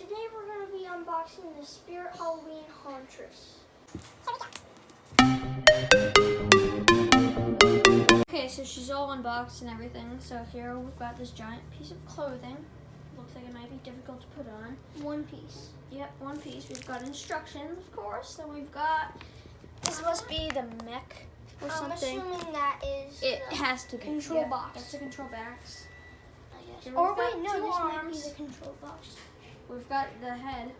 today we're going to be unboxing the Spirit Halloween Hauntress. Okay, so she's all unboxed and everything. So here we've got this giant piece of clothing. Looks like it might be difficult to put on. One piece. Yep, one piece. We've got instructions, of course. Then we've got, this must be the mech or something. I'm assuming that is it has to be. Control box. That's the control box. I guess. Here Or we've got wait, no, two this might arms. be the control box. We've got the head.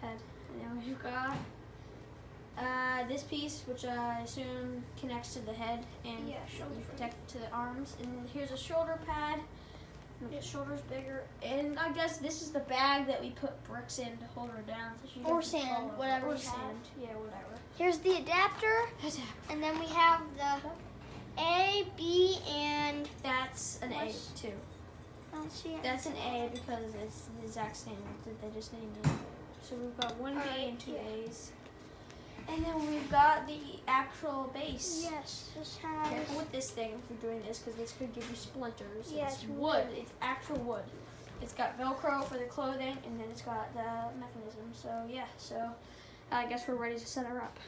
And then we've got this piece, which I assume connects to the head and protect to the arms. And here's a shoulder pad. The shoulder's bigger. And I guess this is the bag that we put bricks in to hold her down. So she Or doesn't fall sand, over. whatever Or you sand. have. Yeah, whatever. Here's the adapter. And then we have the A, B, and That's an A too. I don't see it. That's an A because it's the exact same that they just named it. So we've got one B and two A's. And then we've got the actual base. Yes, this has. Careful with this thing if you're doing this because this could give you splinters. Yeah, it's wood. It's actual wood. It's got Velcro for the clothing and then it's got the mechanism. So yeah, so I guess we're ready to set her up.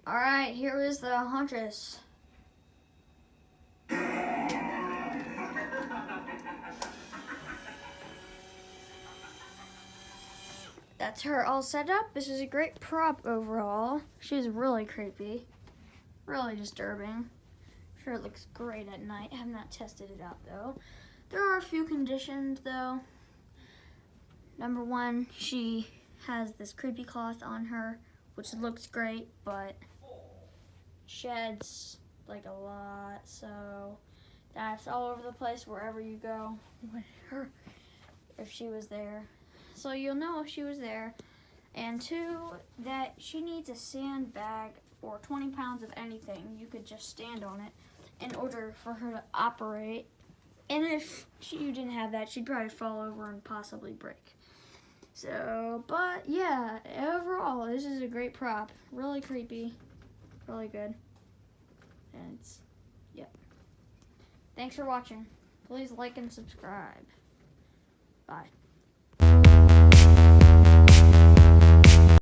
Alright, here is the Hauntress. That's her all set up. This is a great prop overall. She's really creepy. Really disturbing. I'm sure it looks great at night. I have not tested it out though. There are a few conditions though. Number one, she has this creepy cloth on her, which looks great, but sheds like a lot, so that's all over the place wherever you go with her if she was there. So you'll know if she was there. And two, that she needs a sandbag or 20 pounds of anything. You could just stand on it in order for her to operate. And if you didn't have that, she'd probably fall over and possibly break. So, but yeah, overall, this is a great prop. Really creepy, really good. And it's, yep. Thanks for watching. Please like and subscribe. Bye.